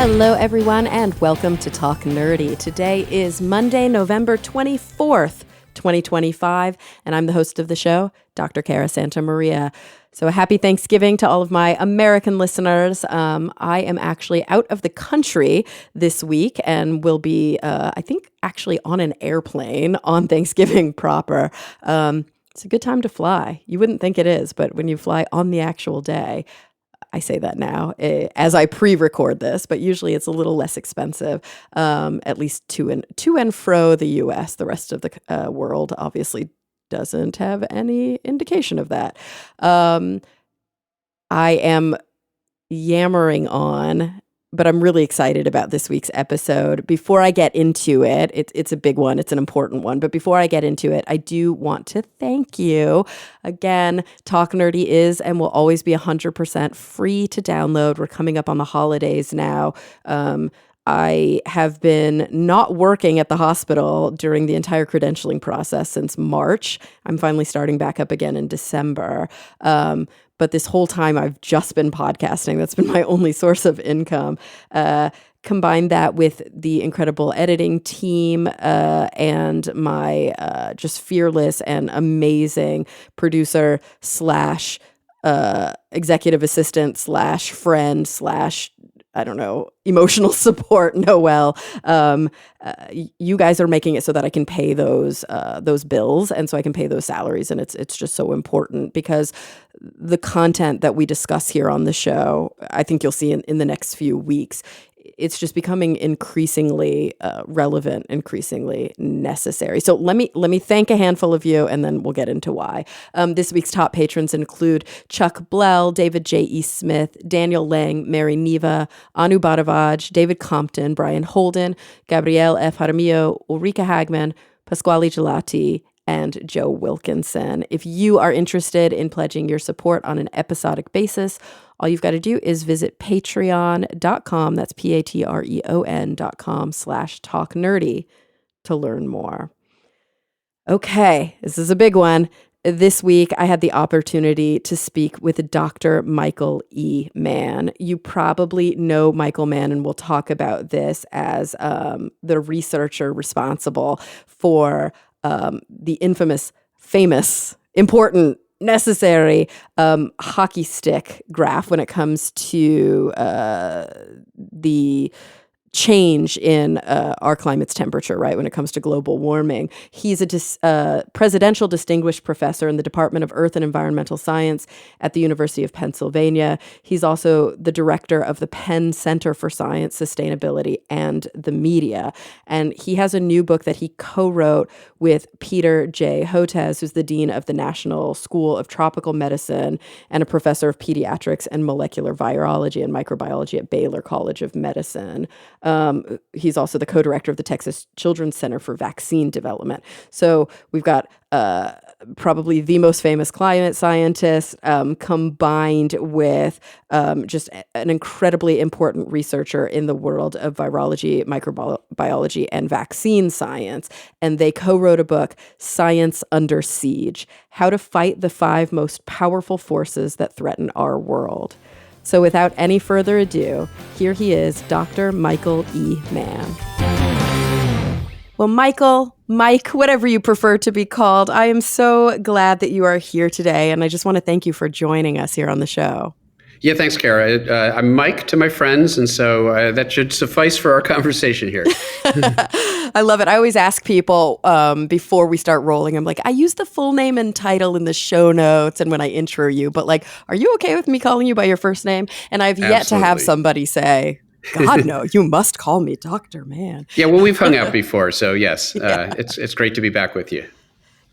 Hello, everyone, and welcome to Talk Nerdy. Today is Monday, November 24th, 2025, and I'm the host of the show, Dr. Cara Santa Maria. So a happy Thanksgiving to all of my American listeners. I am actually out of the country this week and will be, I think, actually on an airplane on Thanksgiving proper. It's a good time to fly. You wouldn't think it is, but when you fly on the actual day, I say that now as I pre-record this, but usually it's a little less expensive, at least to and fro the U.S. The rest of the world obviously doesn't have any indication of that. I am yammering on, but I'm really excited about this week's episode. Before I get into it, it's a big one. It's an important one. But before I get into it, I do want to thank you. Again, Talk Nerdy is and will always be 100% free to download. We're coming up on the holidays now. I have been not working at the hospital during the entire credentialing process since March. I'm finally starting back up again in December. But this whole time I've just been podcasting. That's been my only source of income. Combine that with the incredible editing team and my just fearless and amazing producer slash executive assistant slash friend slash I don't know, emotional support, Noelle. You guys are making it so that I can pay those bills, and so I can pay those salaries, and it's just so important because the content that we discuss here on the show, I think you'll see in the next few weeks, it's just becoming increasingly relevant, increasingly necessary. So let me thank a handful of you, and then we'll get into why. This week's top patrons include Chuck Blell, David J.E. Smith, Daniel Lang, Mary Neva, Anu Bhadavaj, David Compton, Brian Holden, Gabrielle F. Jaramillo, Ulrika Hagman, Pasquale Gelati, and Joe Wilkinson. If you are interested in pledging your support on an episodic basis, all you've got to do is visit patreon.com, that's patreon.com/talknerdy to learn more. Okay, this is a big one. This week, I had the opportunity to speak with Dr. Michael E. Mann. You probably know Michael Mann, and we'll talk about this as the researcher responsible for the infamous, famous, important, necessary hockey stick graph when it comes to the change in our climate's temperature, right, when it comes to global warming. He's a presidential distinguished professor in the Department of Earth and Environmental Science at the University of Pennsylvania. He's also the director of the Penn Center for Science, Sustainability, and the Media. And he has a new book that he co-wrote with Peter J. Hotez, who's the dean of the National School of Tropical Medicine and a professor of pediatrics and molecular virology and microbiology at Baylor College of Medicine. He's also the co-director of the Texas Children's Center for Vaccine Development. So we've got probably the most famous climate scientist combined with just an incredibly important researcher in the world of virology, microbiology, and vaccine science. And they co-wrote a book, Science Under Siege: How to Fight the 5 Most Powerful Forces That Threaten Our World. So without any further ado, here he is, Dr. Michael E. Mann. Well, Mike, whatever you prefer to be called, I am so glad that you are here today, and I just want to thank you for joining us here on the show. Yeah, thanks, Cara. I'm Mike to my friends, and so that should suffice for our conversation here. I love it. I always ask people before we start rolling, I'm like, I use the full name and title in the show notes and when I intro you, but like, are you okay with me calling you by your first name? And I've yet to have somebody say, God, no, you must call me Dr. Mann. Yeah, well, we've hung out before, so yes, it's great to be back with you.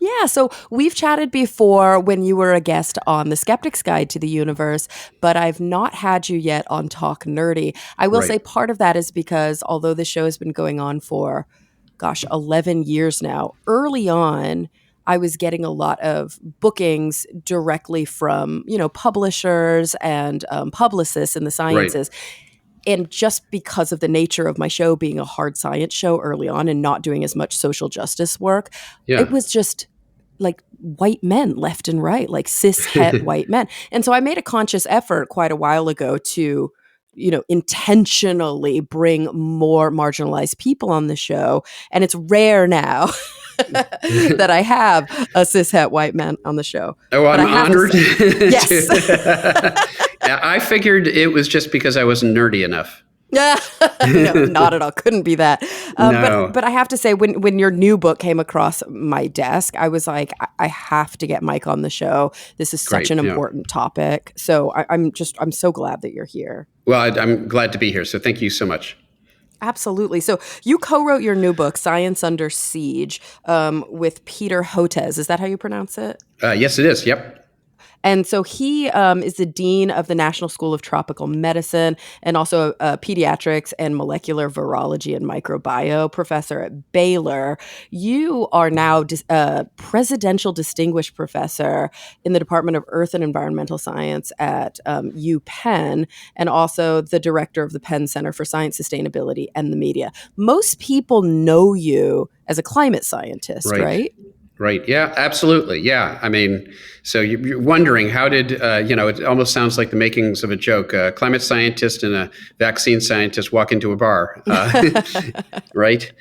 Yeah, so we've chatted before when you were a guest on The Skeptic's Guide to the Universe, but I've not had you yet on Talk Nerdy. I will say part of that is because although the show has been going on for, 11 years now, early on, I was getting a lot of bookings directly from, publishers and publicists in the sciences. Right. And just because of the nature of my show being a hard science show early on and not doing as much social justice work, it was just like white men left and right, like cis het white men. And so I made a conscious effort quite a while ago to intentionally bring more marginalized people on the show. And it's rare now that I have a cishet white man on the show. Oh, But I'm I have to honored. say, yes. Yeah, I figured it was just because I wasn't nerdy enough. No, not at all. Couldn't be that. No. But I have to say, when your new book came across my desk, I was like, I have to get Mike on the show. This is such Great. an Yeah. important topic. So I'm so glad that you're here. Well, I'm glad to be here. So thank you so much. Absolutely. So you co-wrote your new book, Science Under Siege, with Peter Hotez. Is that how you pronounce it? Yes, it is. Yep. And so he is the dean of the National School of Tropical Medicine and also a pediatrics and molecular virology and microbiome professor at Baylor. You are now a presidential distinguished professor in the Department of Earth and Environmental Science at UPenn, and also the director of the Penn Center for Science, Sustainability, and the Media. Most people know you as a climate scientist, right? Right. Yeah, absolutely. Yeah. I mean, so you're wondering how did, it almost sounds like the makings of a joke. A climate scientist and a vaccine scientist walk into a bar, right?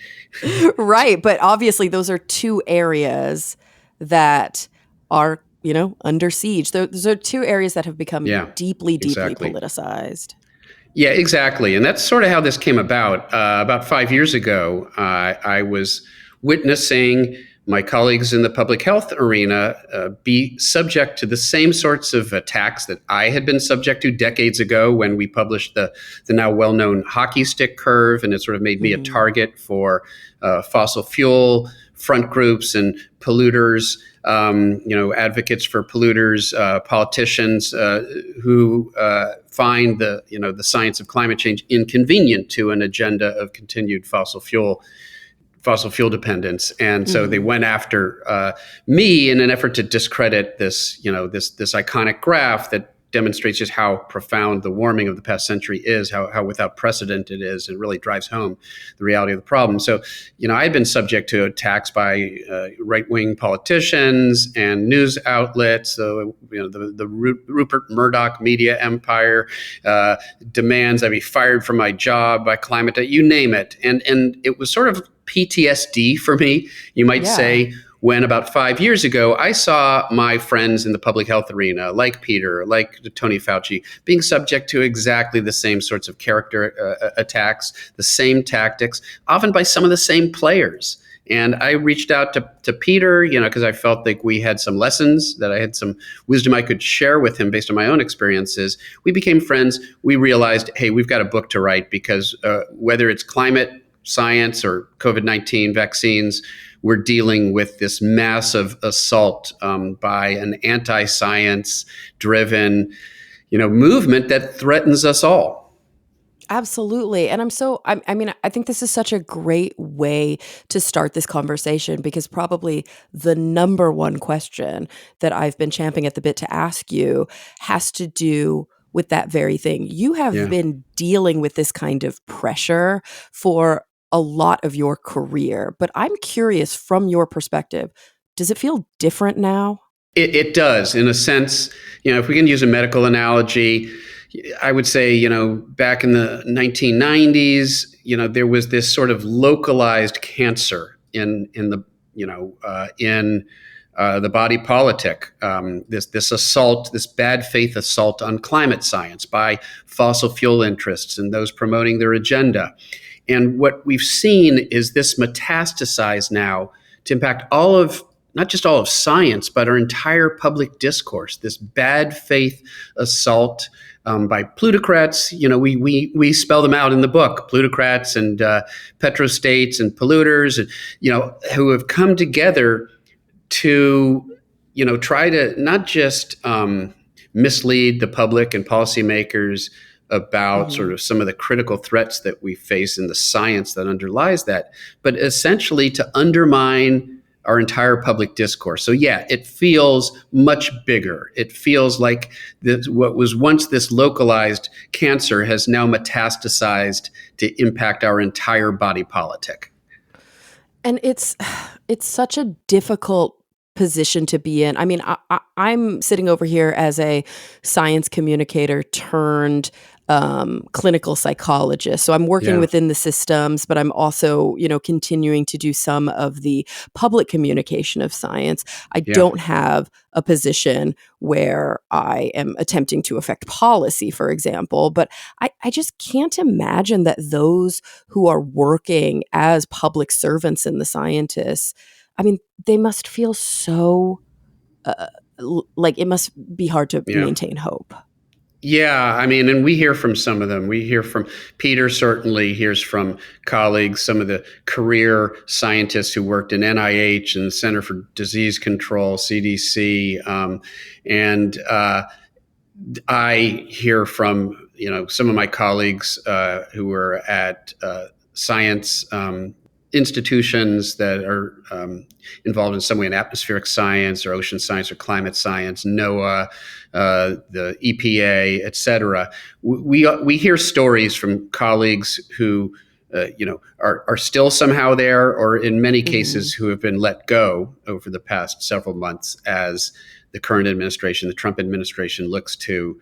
Right. But obviously, those are two areas that are, under siege. Those are two areas that have become deeply exactly. politicized. Yeah, exactly. And that's sort of how this came about. About 5 years ago, I was witnessing my colleagues in the public health arena be subject to the same sorts of attacks that I had been subject to decades ago when we published the now well-known hockey stick curve, and it sort of made me a target for fossil fuel front groups and polluters, advocates for polluters, politicians who find the science of climate change inconvenient to an agenda of continued fossil fuel dependence. And so they went after me in an effort to discredit this iconic graph that demonstrates just how profound the warming of the past century is, how without precedent it is, and really drives home the reality of the problem. So, I had been subject to attacks by right-wing politicians and news outlets. So, the Rupert Murdoch media empire demands I be fired from my job by climate, you name it. And it was sort of PTSD for me, you might say, when about 5 years ago, I saw my friends in the public health arena, like Peter, like Tony Fauci, being subject to exactly the same sorts of character attacks, the same tactics, often by some of the same players. And I reached out to Peter, because I felt like we had some lessons, that I had some wisdom I could share with him based on my own experiences. We became friends. We realized, hey, we've got a book to write, because whether it's climate science or COVID-19 vaccines, we're dealing with this massive assault by an anti-science driven, movement that threatens us all. Absolutely. And I think this is such a great way to start this conversation, because probably the number one question that I've been champing at the bit to ask you has to do with that very thing. You have been dealing with this kind of pressure for a lot of your career, but I'm curious, from your perspective, does it feel different now? It does, in a sense. If we can use a medical analogy, I would say, back in the 1990s, there was this sort of localized cancer in the the body politic, this assault, this bad faith assault on climate science by fossil fuel interests and those promoting their agenda. And what we've seen is this metastasize now to impact not just all of science, but our entire public discourse, this bad faith assault by plutocrats. We spell them out in the book, plutocrats and petrostates and polluters, who have come together to, try to not just mislead the public and policymakers about sort of some of the critical threats that we face in the science that underlies that, but essentially to undermine our entire public discourse. So yeah, it feels much bigger. It feels like what was once this localized cancer has now metastasized to impact our entire body politic. And it's such a difficult position to be in. I mean, I'm sitting over here as a science communicator turned clinical psychologist. So I'm working Yeah. within the systems, but I'm also, continuing to do some of the public communication of science. I Yeah. don't have a position where I am attempting to affect policy, for example, but I just can't imagine that those who are working as public servants and the scientists, I mean, they must feel so uh, like it must be hard to Yeah. maintain hope. Yeah, I mean, and we hear from some of them. We hear from Peter, certainly hears from colleagues, some of the career scientists who worked in NIH and Center for Disease Control, CDC, and I hear from some of my colleagues who are at science institutions that are involved in some way in atmospheric science or ocean science or climate science, NOAA, the EPA, et cetera. We hear stories from colleagues who are still somehow there, or in many Mhm. cases who have been let go over the past several months as the current administration, the Trump administration, looks to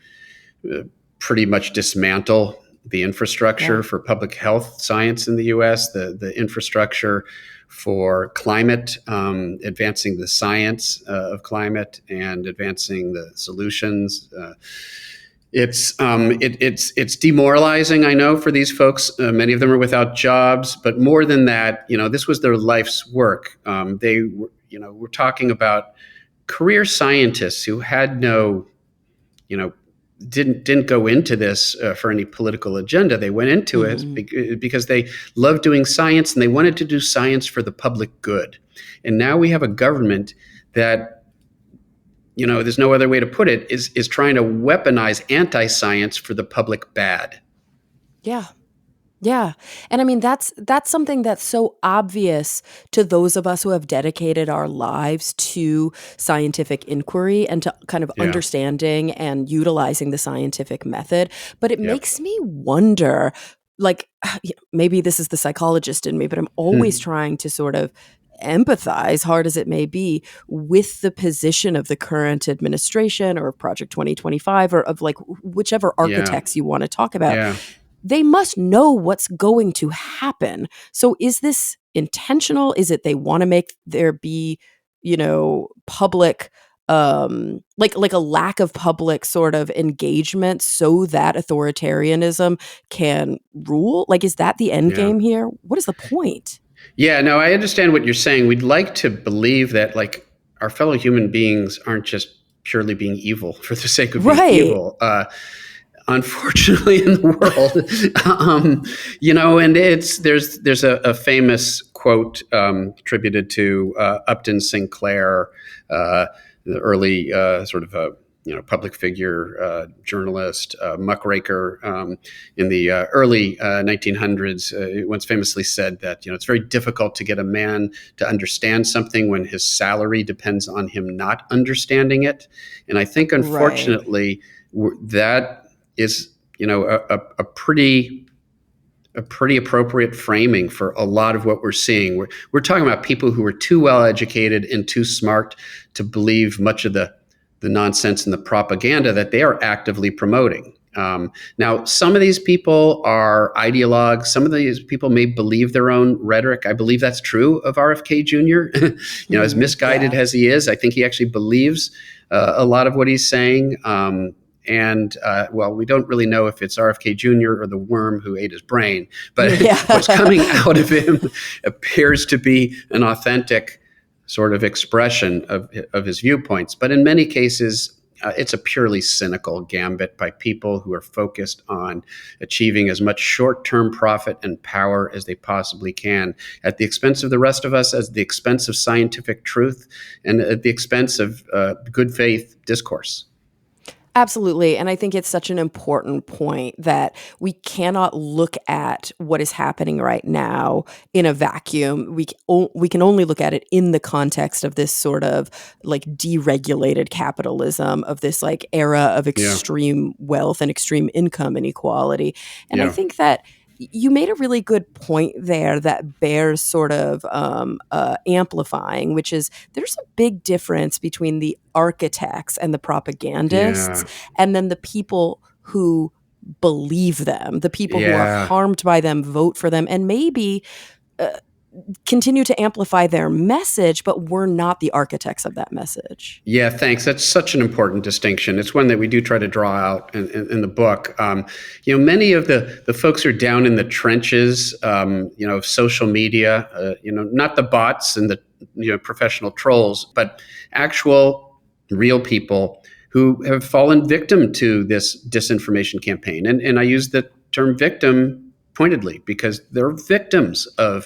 uh, pretty much dismantle the Yeah. infrastructure for public health science in the U.S., the infrastructure for climate, advancing the science of climate and advancing the solutions. It's demoralizing, I know, for these folks. Many of them are without jobs, but more than that, this was their life's work. They were, we're talking about career scientists who had no, you know, didn't go into this for any political agenda. They went into it Mhm. because they loved doing science and they wanted to do science for the public good. And now we have a government that, there's no other way to put it, is trying to weaponize anti-science for the public bad. Yeah. Yeah. And I mean that's something that's so obvious to those of us who have dedicated our lives to scientific inquiry and to kind of Yeah. understanding and utilizing the scientific method, but it Yep. makes me wonder, like, maybe this is the psychologist in me, but I'm always trying to sort of empathize, hard as it may be, with the position of the current administration or of Project 2025 or of like whichever Yeah. architects you want to talk about. Yeah. They must know what's going to happen. So is this intentional? Is it they want to make there be, public like a lack of public sort of engagement so that authoritarianism can rule? Like, is that the end Yeah. game here? What is the point? Yeah, no, I understand what you're saying. We'd like to believe that, like, our fellow human beings aren't just purely being evil for the sake of being Right. evil. Unfortunately, in the world, and there's a famous quote attributed to Upton Sinclair, the early sort of public figure, journalist, muckraker in the early 1900s. Once famously said that it's very difficult to get a man to understand something when his salary depends on him not understanding it. And I think, Right. unfortunately, that is a pretty appropriate framing for a lot of what we're seeing. We're talking about people who are too well educated and too smart to believe much of the nonsense and the propaganda that they are actively promoting. Now, some of these people are ideologues. Some of these people may believe their own rhetoric. I believe that's true of RFK Jr. As misguided Yeah. as he is, I think he actually believes a lot of what he's saying. We don't really know if it's RFK Jr. or the worm who ate his brain, but what's Yeah. coming out of him appears to be an authentic sort of expression of his viewpoints. But in many cases, it's a purely cynical gambit by people who are focused on achieving as much short-term profit and power as they possibly can at the expense of the rest of us, at the expense of scientific truth, and at the expense of good faith discourse. Absolutely. And I think it's such an important point that we cannot look at what is happening right now in a vacuum. We can only look at it in the context of this sort of like deregulated capitalism, of this like era of Yeah, extreme wealth and extreme income inequality. And I yeah, think that you made a really good point there that bears sort of amplifying, which is there's a big difference between the architects and the propagandists yeah, and then the people who believe them. The people who are Yeah. harmed by them vote for them, and maybe continue to amplify their message, but we're not the architects of that message. Yeah, thanks. That's such an important distinction. It's one that we do try to draw out in the book. Many of the folks who are down in the trenches, of social media, not the bots and the professional trolls, but actual real people who have fallen victim to this disinformation campaign. And I use the term victim pointedly because they're victims of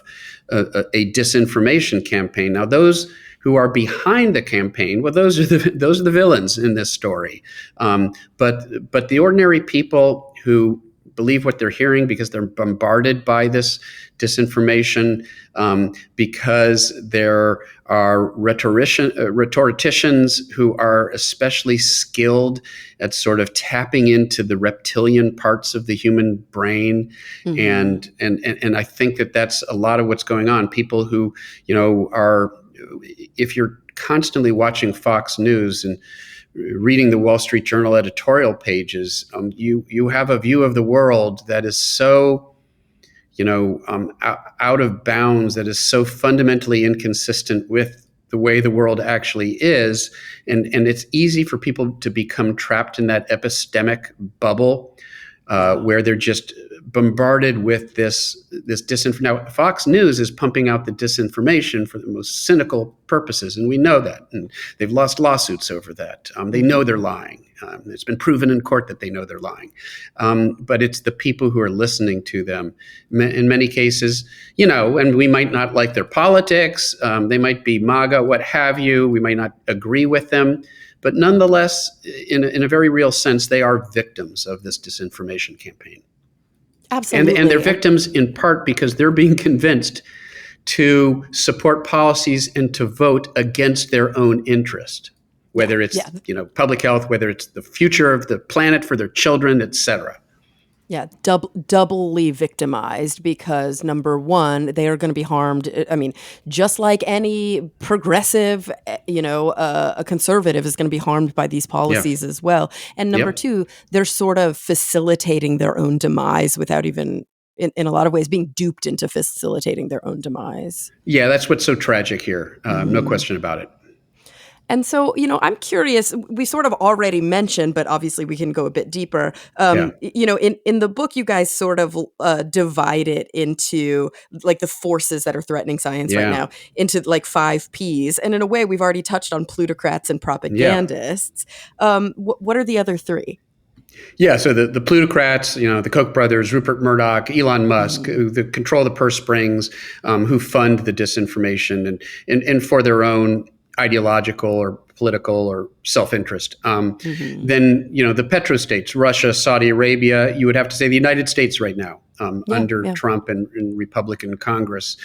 a disinformation campaign. Now, those who are behind the campaign, well, those are the villains in this story. But the ordinary people who believe what they're hearing because they're bombarded by this disinformation, because there are rhetoricians who are especially skilled at sort of tapping into the reptilian parts of the human brain. Mm-hmm. And I think that that's a lot of what's going on. People who, are, if you're constantly watching Fox News and reading the Wall Street Journal editorial pages, you have a view of the world that is so, out of bounds, that is so fundamentally inconsistent with the way the world actually is, and it's easy for people to become trapped in that epistemic bubble, where they're just bombarded with this disinformation. Now, Fox News is pumping out the disinformation for the most cynical purposes, and we know that. And they've lost lawsuits over that. They know they're lying. It's been proven in court that they know they're lying. But it's the people who are listening to them. In many cases, and we might not like their politics. They might be MAGA, what have you. We might not agree with them. But nonetheless, in a very real sense, they are victims of this disinformation campaign. Absolutely. And they're victims in part because they're being convinced to support policies and to vote against their own interest, whether it's public health, whether it's the future of the planet for their children, et cetera. Yeah, doubly victimized because, number one, they are going to be harmed. I mean, just like any progressive, a conservative is going to be harmed by these policies as well. And number two, they're sort of facilitating their own demise without even, in a lot of ways, being duped into facilitating their own demise. Yeah, that's what's so tragic here. No question about it. And so, I'm curious, we sort of already mentioned, but obviously we can go a bit deeper. In the book, you guys sort of divide it into like the forces that are threatening science right now into like 5 Ps. And in a way, we've already touched on plutocrats and propagandists. What are the other 3? Yeah, so the plutocrats, the Koch brothers, Rupert Murdoch, Elon Musk, who control the purse strings, who fund the disinformation and for their own ideological or political or self-interest. Then, the petrostates, Russia, Saudi Arabia, you would have to say the United States right now, under Trump and Republican Congress.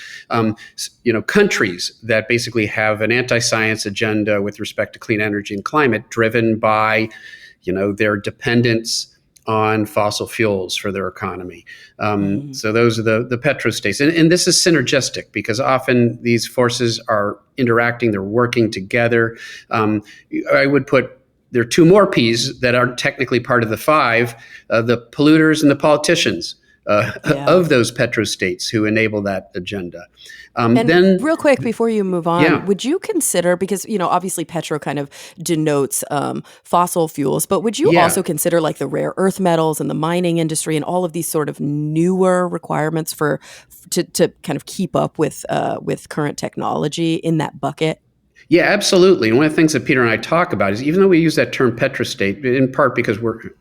Countries that basically have an anti-science agenda with respect to clean energy and climate driven by, their dependence on fossil fuels for their economy. So those are the petrostates. And this is synergistic because often these forces are interacting, they're working together. I would put there are 2 more Ps that aren't technically part of the 5, the polluters and the politicians of those petrostates who enable that agenda. And then, real quick, before you move on, would you consider, because, obviously petro kind of denotes fossil fuels, but would you also consider like the rare earth metals and the mining industry and all of these sort of newer requirements to kind of keep up with current technology in that bucket? Yeah, absolutely. And one of the things that Peter and I talk about is, even though we use that term petrostate, in part because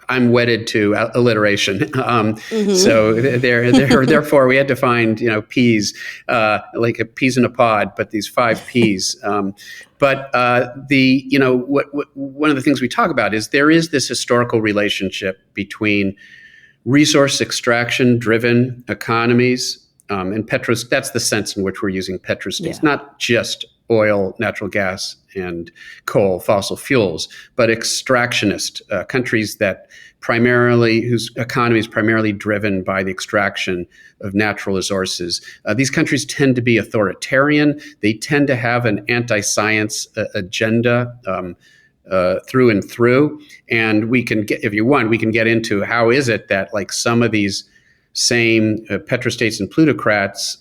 I'm wedded to alliteration. So therefore we had to find, P's, like a peas in a pod, but these 5 P's. But one of the things we talk about is there is this historical relationship between resource extraction driven economies and that's the sense in which we're using petrostates, not just oil, natural gas, and coal, fossil fuels, but extractionist countries whose economy is primarily driven by the extraction of natural resources. These countries tend to be authoritarian. They tend to have an anti-science agenda. through and through. And we can get, if you want, we can get into how is it that like some of these same petrostates and plutocrats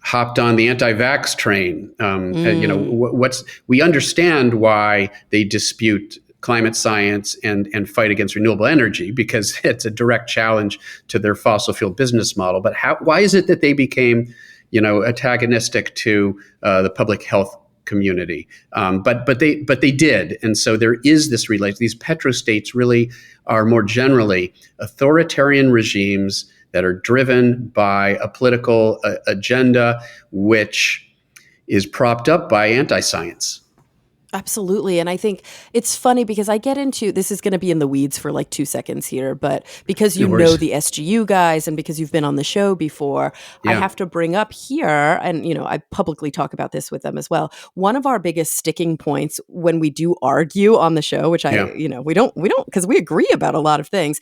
hopped on the anti-vax train. We understand why they dispute climate science and fight against renewable energy because it's a direct challenge to their fossil fuel business model. But why is it that they became, antagonistic to the public health community? But they did, and so there is this relation. These petrostates really are more generally authoritarian regimes that are driven by a political agenda, which is propped up by anti-science. Absolutely. And I think it's funny because I get into this is going to be in the weeds for like 2 seconds here, but because you know the SGU guys and because you've been on the show before, I have to bring up here, and I publicly talk about this with them as well. One of our biggest sticking points when we do argue on the show, which we don't because we agree about a lot of things,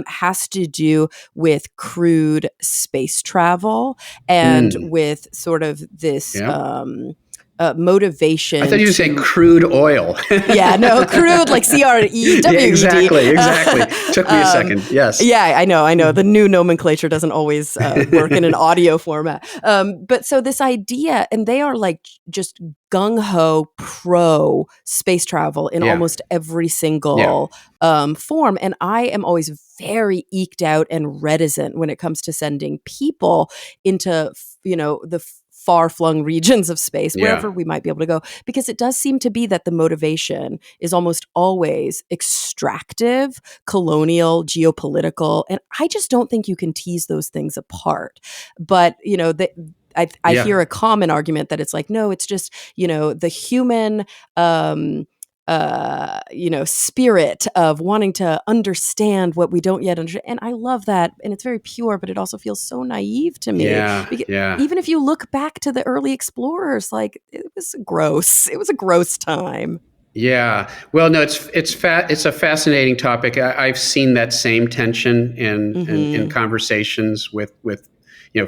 has to do with crude space travel and with sort of this motivation. I thought you were saying crude oil. Yeah, no, crude, like CREWED. Exactly. Took me a second. Yes. Yeah, I know. The new nomenclature doesn't always work in an audio format. But so this idea, and they are like just gung-ho pro space travel in almost every single form. And I am always very eked out and reticent when it comes to sending people into, the far-flung regions of space, wherever we might be able to go, because it does seem to be that the motivation is almost always extractive, colonial, geopolitical, and I just don't think you can tease those things apart. But, I hear a common argument that it's like, no, it's just, the human spirit of wanting to understand what we don't yet understand. And I love that. And it's very pure, but it also feels so naive to me. Even if you look back to the early explorers, like it was gross. It was a gross time. Yeah. Well, no, it's a fascinating topic. I've seen that same tension in conversations with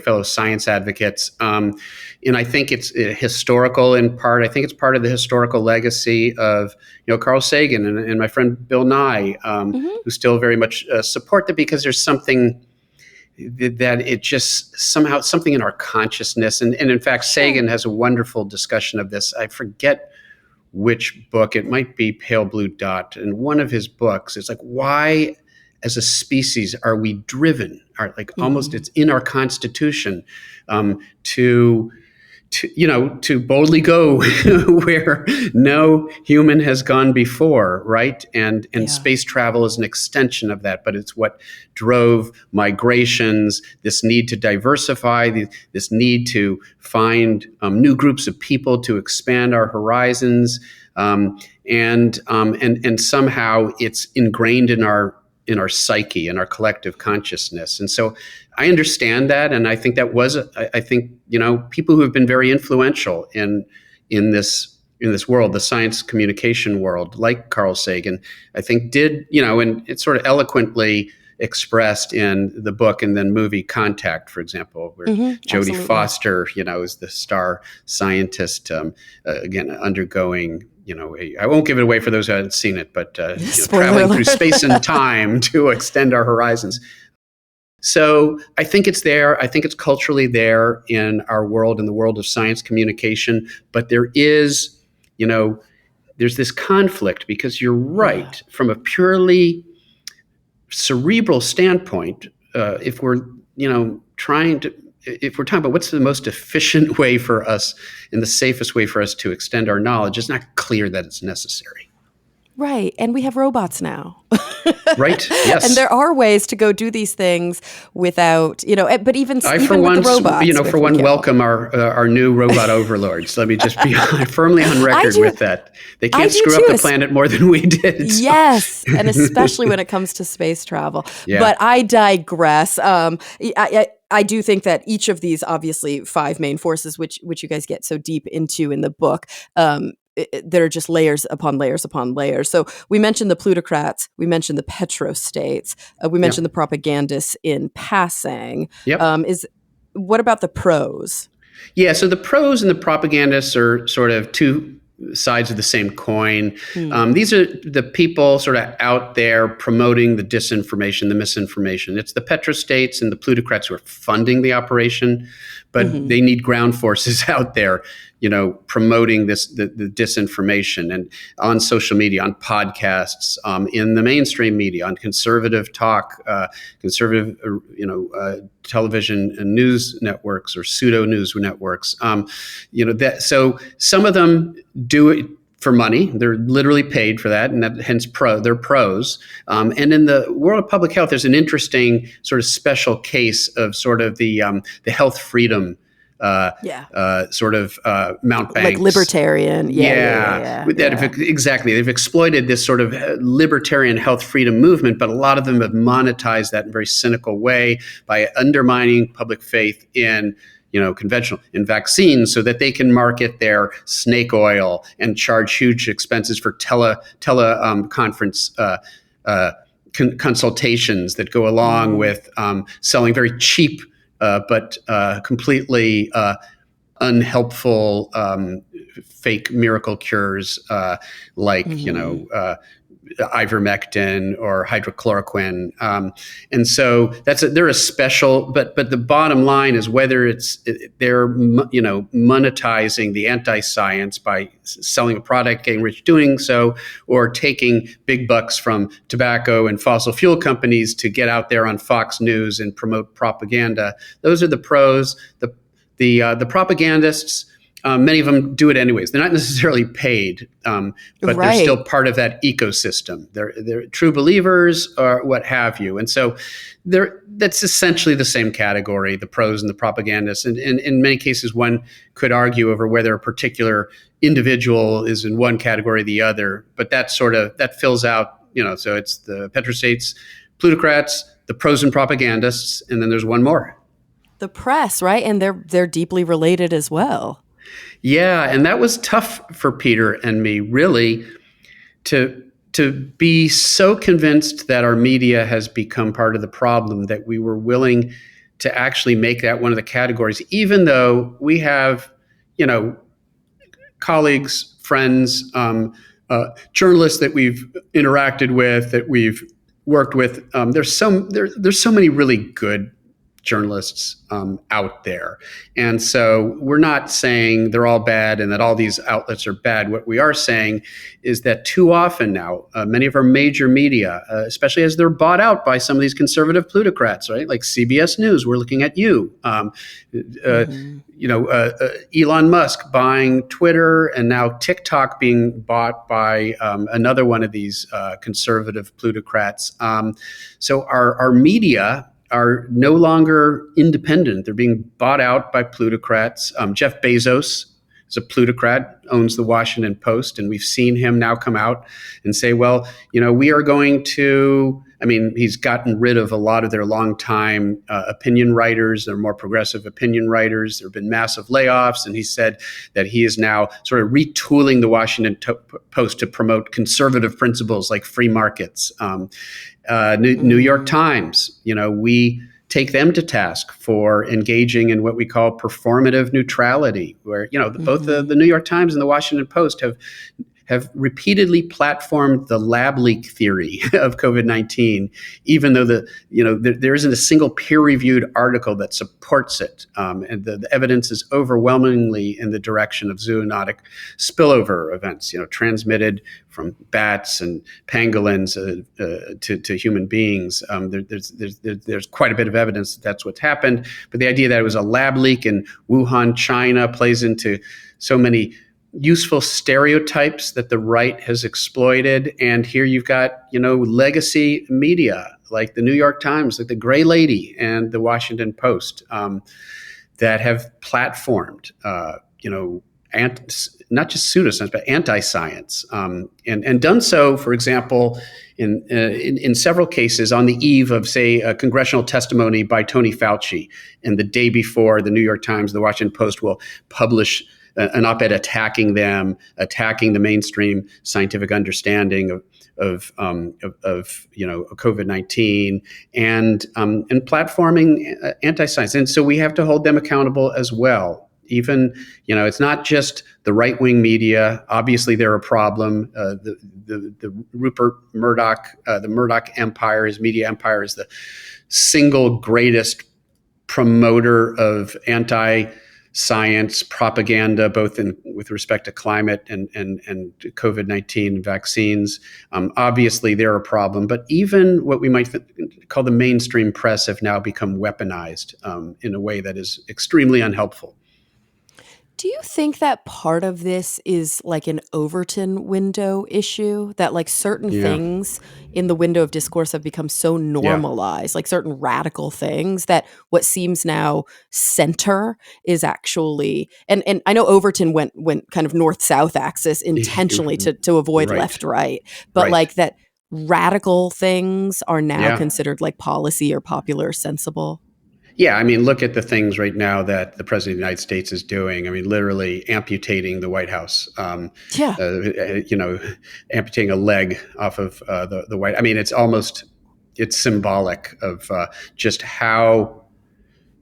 fellow science advocates. And I think it's historical in part. I think it's part of the historical legacy of, Carl Sagan and my friend Bill Nye, who still very much support that because there's something that it just somehow something in our consciousness. And in fact, Sagan has a wonderful discussion of this. I forget which book. It might be Pale Blue Dot. In one of his books, it's like, why as a species are we driven, almost it's in our constitution, to boldly go where no human has gone before, right? And space travel is an extension of that, but it's what drove migrations, this need to diversify, this need to find new groups of people to expand our horizons, and somehow it's ingrained in our psyche, in our collective consciousness. And so I understand that. And I think that was, people who have been very influential in this world, the science communication world, like Carl Sagan, I think did, and it's sort of eloquently expressed in the book and then movie Contact, for example, where Jodie Foster, is the star scientist, again, undergoing, I won't give it away for those who haven't seen it, but traveling through space and time to extend our horizons. So I think it's there. I think it's culturally there in our world, in the world of science communication. But there is, there's this conflict because you're right. From a purely cerebral standpoint, if we're, if we're talking about what's the most efficient way for us and the safest way for us to extend our knowledge, it's not clear that it's necessary. Right. And we have robots now. Right. Yes. And there are ways to go do these things without, but even with the robots. Welcome our new robot overlords. Let me just be firmly on record with that. They can't screw up the planet more than we did. So. Yes. And especially when it comes to space travel. Yeah. But I digress. I do think that each of these, obviously, 5 main forces, which you guys get so deep into in the book, there are just layers upon layers upon layers. So we mentioned the plutocrats, we mentioned the petrostates, we mentioned the propagandists in passing. What about the pros? Yeah, so the pros and the propagandists are sort of two sides of the same coin. Hmm. These are the people sort of out there promoting the disinformation, the misinformation. It's the petrostates and the plutocrats who are funding the operation, but Hmm. they need ground forces out there, promoting the disinformation, and on social media, on podcasts, in the mainstream media, on conservative talk, conservative, television and news networks or pseudo news networks. So some of them do it for money. They're literally paid for that, and hence they're pros. And in the world of public health, there's an interesting sort of special case of sort of the health freedom Yeah. mountebanks, Like libertarian. Exactly. They've exploited this sort of libertarian health freedom movement, but a lot of them have monetized that in a very cynical way by undermining public faith in conventional in vaccines, so that they can market their snake oil and charge huge expenses for conference consultations that go along with selling very cheap but completely unhelpful fake miracle cures, like ivermectin or hydrochloroquine, and so they're a special. But the bottom line is whether they're monetizing the anti-science by selling a product, getting rich doing so, or taking big bucks from tobacco and fossil fuel companies to get out there on Fox News and promote propaganda. Those are the pros. The propagandists, many of them do it anyways. They're not necessarily paid, but they're still part of that ecosystem. They're true believers or what have you. And so that's essentially the same category, the pros and the propagandists. And in many cases, one could argue over whether a particular individual is in one category or the other. But that fills out, so it's the petrostates, plutocrats, the pros and propagandists, and then there's one more. The press, right? And they're deeply related as well. Yeah, and that was tough for Peter and me, really, to be so convinced that our media has become part of the problem that we were willing to actually make that one of the categories, even though we have, colleagues, friends, journalists that we've interacted with, that we've worked with. There's so many really good journalists out there. And so we're not saying they're all bad and that all these outlets are bad. What we are saying is that too often now, many of our major media, especially as they're bought out by some of these conservative plutocrats, right? Like CBS News, we're looking at you. Elon Musk buying Twitter, and now TikTok being bought by another one of these conservative plutocrats. So our media are no longer independent. They're being bought out by plutocrats. Jeff Bezos is a plutocrat, owns the Washington Post, and we've seen him now come out and say, well, we are going to, he's gotten rid of a lot of their longtime opinion writers. They're more progressive opinion writers. There have been massive layoffs, and he said that he is now sort of retooling the Washington Post to promote conservative principles like free markets. New York Times, we take them to task for engaging in what we call performative neutrality, where both the New York Times and the Washington Post have repeatedly platformed the lab leak theory of COVID-19, even though there isn't a single peer-reviewed article that supports it. And the evidence is overwhelmingly in the direction of zoonotic spillover events, transmitted from bats and pangolins to human beings. There's quite a bit of evidence that that's what's happened. But the idea that it was a lab leak in Wuhan, China, plays into so many useful stereotypes that the right has exploited. And here you've got, legacy media like the New York Times, like the Gray Lady and the Washington Post, that have platformed, not just pseudoscience, but anti-science, and done so, for example, in several cases on the eve of, say, a congressional testimony by Tony Fauci. And the day before, the New York Times, the Washington Post will publish an op-ed attacking the mainstream scientific understanding of COVID-19 and platforming anti-science. And so we have to hold them accountable as well. Even, it's not just the right-wing media. Obviously, they're a problem. The Rupert Murdoch, the Murdoch empire, his media empire, is the single greatest promoter of anti-science propaganda, both with respect to climate and COVID-19 vaccines. Obviously, they're a problem, but even what we might call the mainstream press have now become weaponized in a way that is extremely unhelpful. Do you think that part of this is like an Overton window issue? That like certain Yeah, things in the window of discourse have become so yeah, normalized, like certain radical things, that what seems now center is actually, and I know Overton went kind of north-south axis intentionally to avoid right, left-right, but right. like that radical things are now Yeah. considered like policy or popular or sensible. Yeah, I mean, look at the things right now that the president of the United States is doing. I mean, literally amputating the White House. Yeah. You know, amputating a leg off of the White. I mean, it's symbolic of just how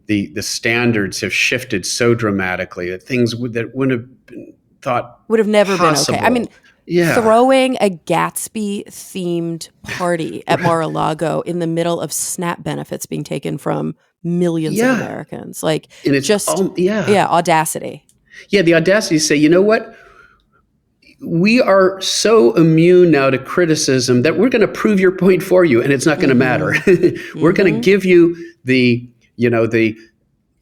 the standards have shifted so dramatically that things that wouldn't have been thought Would have never been okay. I mean, possible. Yeah, throwing a Gatsby themed party at Mar-a-Lago in the middle of SNAP benefits being taken from millions of yeah, Americans. Like, and it's just, yeah, yeah, audacity. yeah. The audacity to say, you know what? We are so immune now to criticism that we're going to prove your point for you, and it's not going to matter. Mm-hmm. We're going to Mm-hmm. give you the you know the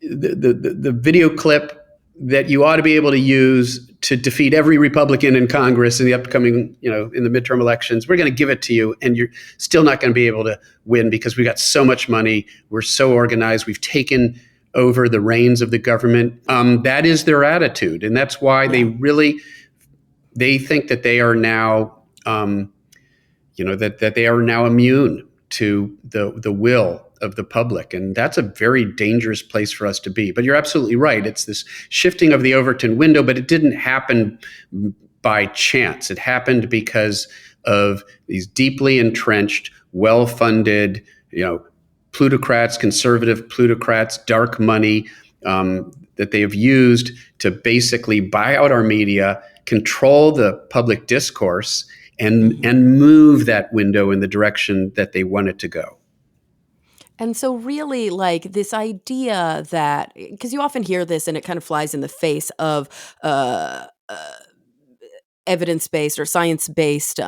video clip that you ought to be able to use to defeat every Republican in Congress in the upcoming, in the midterm elections. We're going to give it to you, and you're still not going to be able to win because we got so much money. We're so organized. We've taken over the reins of the government. That is their attitude, and that's why Yeah. they think that they are now, that they are now immune to the will of the public, and that's a very dangerous place for us to be. But you're absolutely right; it's this shifting of the Overton window, but it didn't happen by chance. It happened because of these deeply entrenched, well-funded, plutocrats, conservative plutocrats, dark money that they have used to basically buy out our media, control the public discourse, and Mm-hmm. and move that window in the direction that they want it to go. And so, really, like this idea that, because you often hear this and it kind of flies in the face of evidence-based or science-based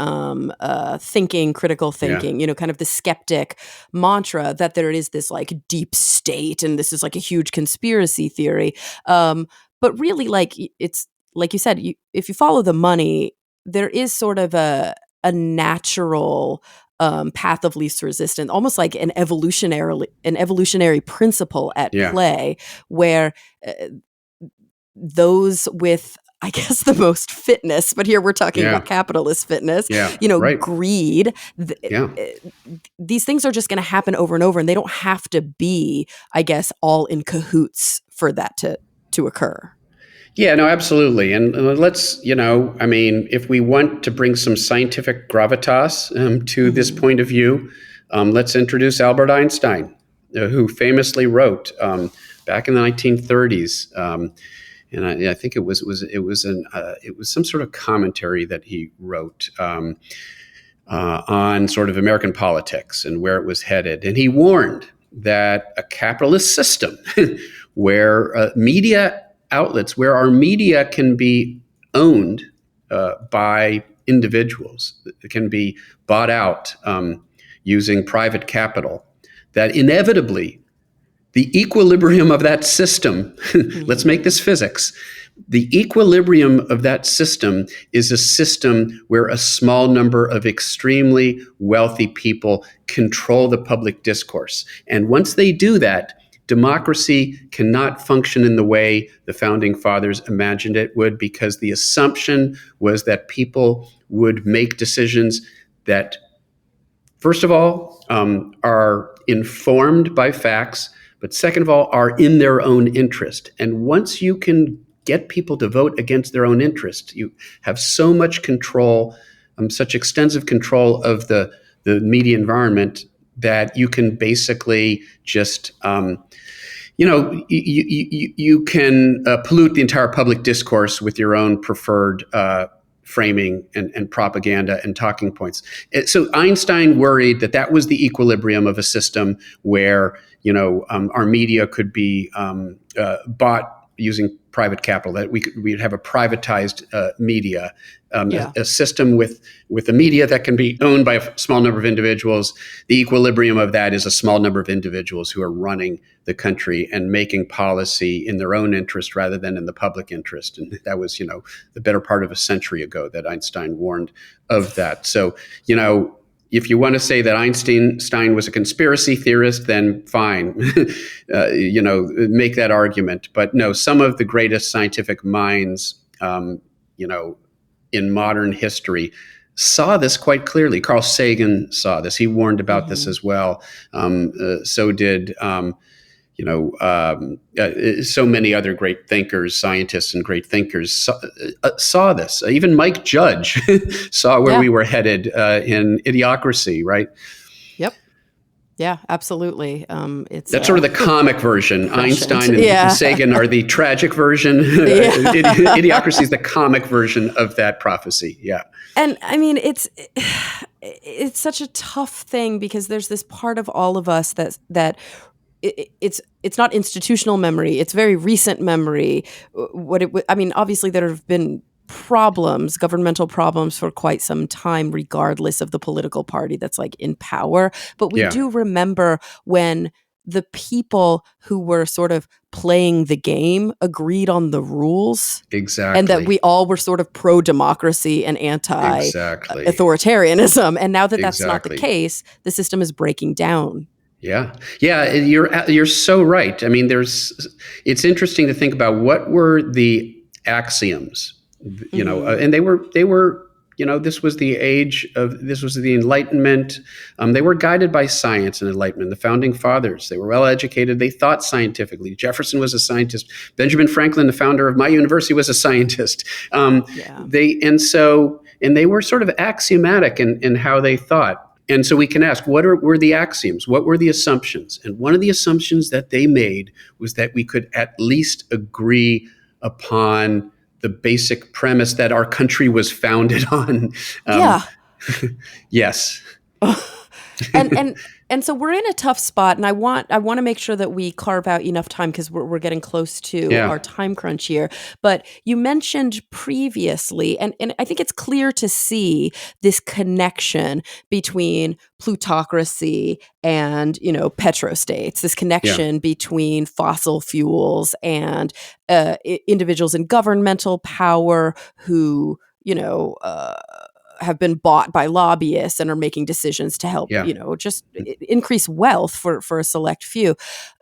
thinking, critical Yeah, thinking, kind of the skeptic mantra that there is this like deep state and this is like a huge conspiracy theory. But really, like it's like you said, if you follow the money, there is sort of a natural path of least resistance, almost like an evolutionary principle at yeah, play, where uh, those with, I guess, the most fitness, but here we're talking yeah, about capitalist fitness, yeah. Right. greed. Yeah. These things are just going to happen over and over, and they don't have to be, I guess, all in cahoots for that to occur. Yeah, no, absolutely. And let's, I mean, if we want to bring some scientific gravitas to this Hmm. point of view, let's introduce Albert Einstein, who famously wrote back in the 1930s. And I think it was some sort of commentary that he wrote on sort of American politics and where it was headed. And he warned that a capitalist system where media outlets, where our media can be owned by individuals, it can be bought out using private capital, that inevitably the equilibrium of that system, let's Hmm. make this physics, the equilibrium of that system is a system where a small number of extremely wealthy people control the public discourse. And once they do that, democracy cannot function in the way the founding fathers imagined it would, because the assumption was that people would make decisions that, first of all, are informed by facts, but second of all, are in their own interest. And once you can get people to vote against their own interest, you have so much control, such extensive control of the media environment, that you can basically just you can pollute the entire public discourse with your own preferred framing and propaganda and talking points. So Einstein worried that that was the equilibrium of a system where our media could be bought using private capital, that we'd have a privatized media, a system with a media that can be owned by a small number of individuals. The equilibrium of that is a small number of individuals who are running the country and making policy in their own interest rather than in the public interest. And that was, the better part of a century ago that Einstein warned of that. So, if you want to say that Einstein was a conspiracy theorist, then fine, make that argument. But no, some of the greatest scientific minds, in modern history saw this quite clearly. Carl Sagan saw this. He warned about this as well. So did so many other great thinkers, scientists and great thinkers saw this. Even Mike Judge saw where we were headed in Idiocracy, right? Yep. Yeah, absolutely. That's sort of the comic version. Einstein and Sagan are the tragic version. Idiocracy is the comic version of that prophecy. Yeah. And I mean, it's such a tough thing because there's this part of all of us that it's not institutional memory. It's very recent memory. Obviously there have been governmental problems for quite some time, regardless of the political party that's like in power. But we do remember when the people who were sort of playing the game agreed on the rules. Exactly. And that we all were sort of pro-democracy and anti-authoritarianism. And now that that's not the case, the system is breaking down. Yeah. You're so right. I mean, it's interesting to think about what were the axioms, and they were, this was the Enlightenment. They were guided by science and Enlightenment. The founding fathers, they were well educated. They thought scientifically. Jefferson was a scientist. Benjamin Franklin, the founder of my university, was a scientist. They were sort of axiomatic in how they thought. And so we can ask, what were the axioms? What were the assumptions? And one of the assumptions that they made was that we could at least agree upon the basic premise that our country was founded on. Yes. And so we're in a tough spot, and I want to make sure that we carve out enough time because we're getting close to our time crunch here. But you mentioned previously, and I think it's clear to see this connection between plutocracy and petrostates. This connection between fossil fuels and individuals in governmental power who have been bought by lobbyists and are making decisions to help, just increase wealth for a select few.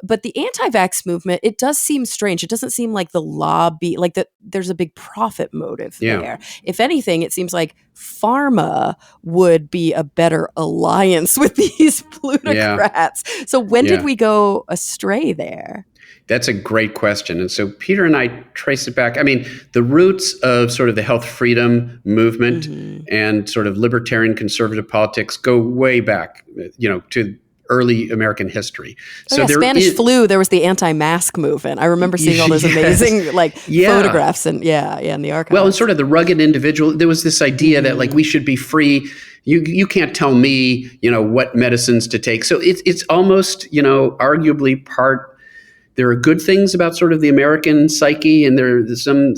But the anti-vax movement, it does seem strange. It doesn't seem like the lobby, like that there's a big profit motive there. If anything, it seems like pharma would be a better alliance with these plutocrats. So when did we go astray there? That's a great question. And so Peter and I trace it back. I mean, the roots of sort of the health freedom movement and sort of libertarian conservative politics go way back, to early American history. Spanish flu, there was the anti-mask movement. I remember seeing all those amazing photographs and in the archives. Well, and sort of the rugged individual, there was this idea that we should be free. You can't tell me, what medicines to take. So it's almost, arguably part. There are good things about sort of the American psyche, and there's some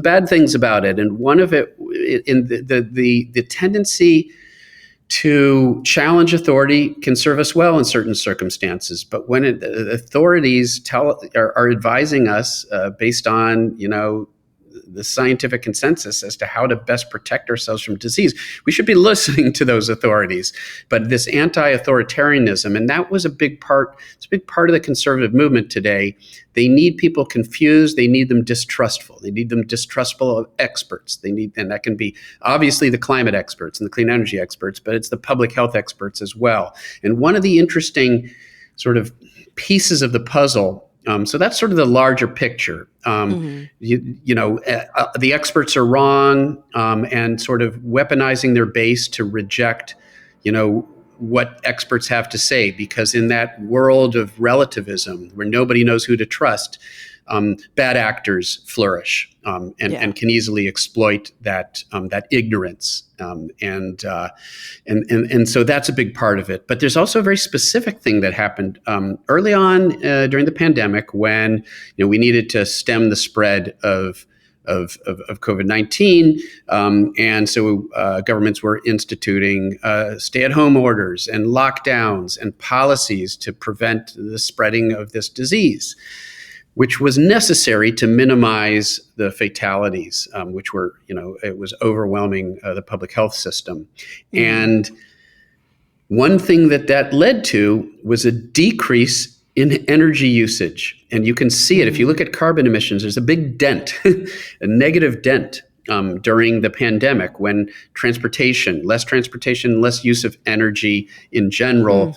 bad things about it. And one of it, in the tendency to challenge authority, can serve us well in certain circumstances. But when authorities are advising us based on the scientific consensus as to how to best protect ourselves from disease, we should be listening to those authorities. But this anti-authoritarianism, and that was a big part. It's a big part of the conservative movement today. They need people confused. They need them distrustful. They need them distrustful of experts. And that can be obviously the climate experts and the clean energy experts, but it's the public health experts as well. And one of the interesting sort of pieces of the puzzle. So that's sort of the larger picture. The experts are wrong, and sort of weaponizing their base to reject, what experts have to say, because in that world of relativism where nobody knows who to trust, bad actors flourish, and can easily exploit that ignorance, and so that's a big part of it. But there's also a very specific thing that happened early on during the pandemic, when we needed to stem the spread of COVID-19, and so governments were instituting stay-at-home orders and lockdowns and policies to prevent the spreading of this disease, which was necessary to minimize the fatalities, which were, it was overwhelming the public health system. Mm-hmm. And one thing that led to was a decrease in energy usage. And you can see it if you look at carbon emissions. There's a big dent, a negative dent during the pandemic, when less use of energy in general,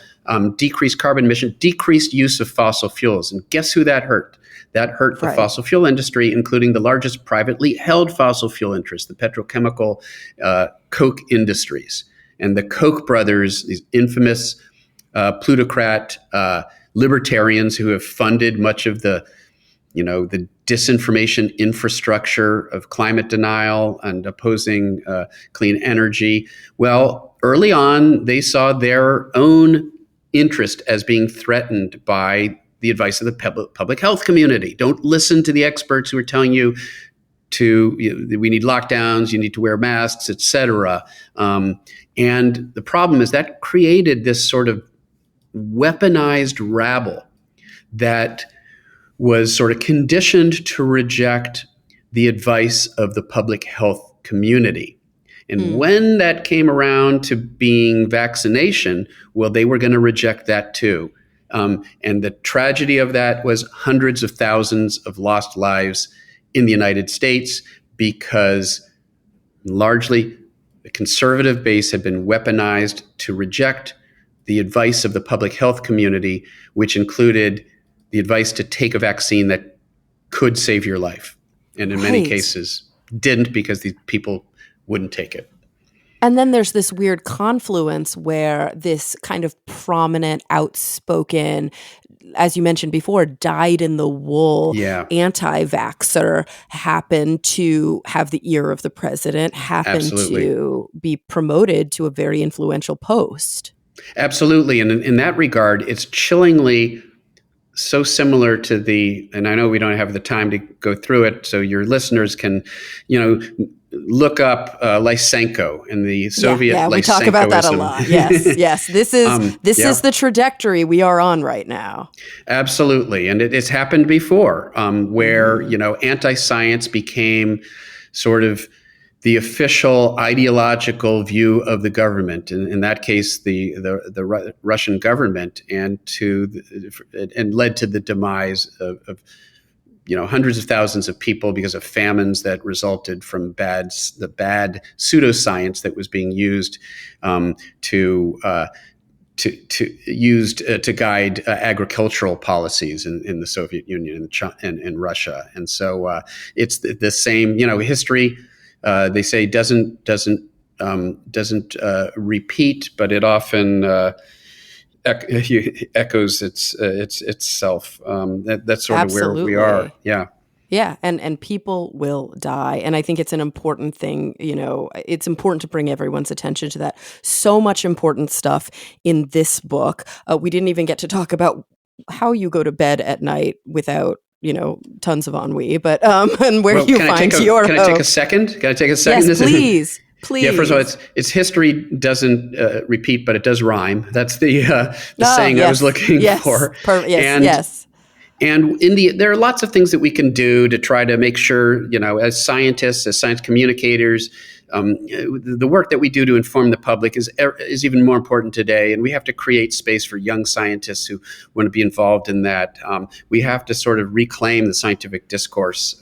decreased carbon emission, decreased use of fossil fuels. And guess who that hurt? That hurt the fossil fuel industry, including the largest privately held fossil fuel interest, the petrochemical Koch industries. And the Koch brothers, these infamous plutocrat libertarians who have funded much of the disinformation infrastructure of climate denial and opposing clean energy. Well, early on, they saw their own interest as being threatened by the advice of the public health community. Don't listen to the experts who are telling you we need lockdowns, you need to wear masks, et cetera. And the problem is that created this sort of weaponized rabble that was sort of conditioned to reject the advice of the public health community. And when that came around to being vaccination, well, they were going to reject that too. And the tragedy of that was hundreds of thousands of lost lives in the United States, because largely the conservative base had been weaponized to reject the advice of the public health community, which included the advice to take a vaccine that could save your life. And in many cases didn't, because these people wouldn't take it. And then there's this weird confluence where this kind of prominent, outspoken, as you mentioned before, dyed-in-the-wool anti-vaxxer happened to have the ear of the president, happened to be promoted to a very influential post. Absolutely. And in that regard, it's chillingly so similar to and I know we don't have the time to go through it, so your listeners can, look up Lysenko and the Soviet Lysenkoism. We talk about that a lot. Yes. This is the trajectory we are on right now. Absolutely. And it's happened before, where, anti-science became sort of the official ideological view of the government, in that case, the Russian government, and led to the demise of hundreds of thousands of people because of famines that resulted from the bad pseudoscience that was being used to guide agricultural policies in the Soviet Union and in Russia. And so it's the same. History, they say, doesn't repeat, but it often echoes itself. That's sort of where we are. Yeah. Yeah, and people will die. And I think it's an important thing, it's important to bring everyone's attention to that. So much important stuff in this book. We didn't even get to talk about how you go to bed at night without, tons of ennui, but and where you find your hope. Can I take a second? Yes, please. Please. Yeah, first of all, it's history doesn't repeat, but it does rhyme. That's the saying I was looking for. Yes. And there are lots of things that we can do to try to make sure, as scientists, as science communicators, the work that we do to inform the public is even more important today. And we have to create space for young scientists who want to be involved in that. We have to sort of reclaim the scientific discourse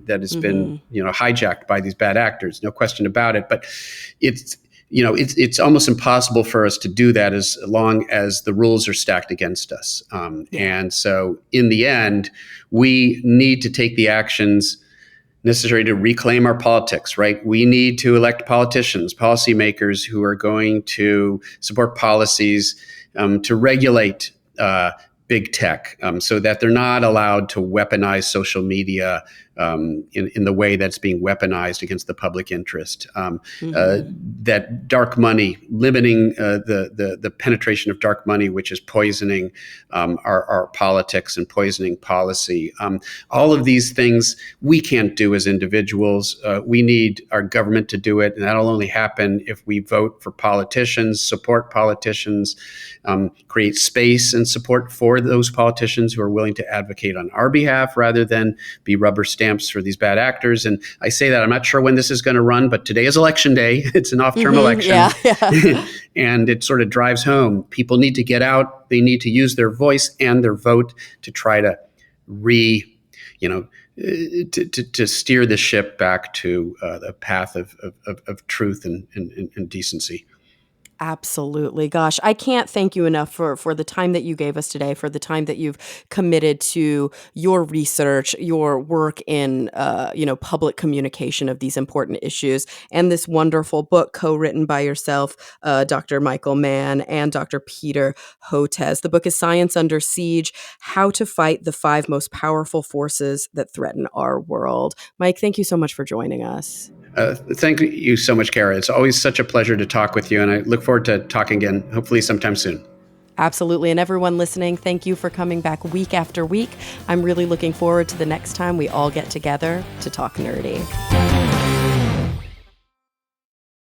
that has been, hijacked by these bad actors, no question about it. But it's almost impossible for us to do that as long as the rules are stacked against us. And so in the end, we need to take the actions necessary to reclaim our politics, right? We need to elect politicians, policymakers who are going to support policies to regulate big tech so that they're not allowed to weaponize social media in the way that's being weaponized against the public interest. That dark money, limiting the penetration of dark money, which is poisoning our politics and poisoning policy. All of these things we can't do as individuals. We need our government to do it, and that'll only happen if we vote for politicians, support politicians, create space and support for those politicians who are willing to advocate on our behalf rather than be rubber stamps for these bad actors. And I say that, I'm not sure when this is going to run, but today is election day. It's an off-term election. Yeah. And it sort of drives home. People need to get out. They need to use their voice and their vote to try to to steer the ship back to the path of truth and decency. Absolutely. Gosh, I can't thank you enough for the time that you gave us today, for the time that you've committed to your research, your work in, public communication of these important issues, and this wonderful book co-written by yourself, Dr. Michael Mann and Dr. Peter Hotez. The book is Science Under Siege: How to Fight the 5 Most Powerful Forces That Threaten Our World. Mike, thank you so much for joining us. Thank you so much, Kara. It's always such a pleasure to talk with you, and I look forward to talking again, hopefully sometime soon. Absolutely. And everyone listening, thank you for coming back week after week. I'm really looking forward to the next time we all get together to talk nerdy.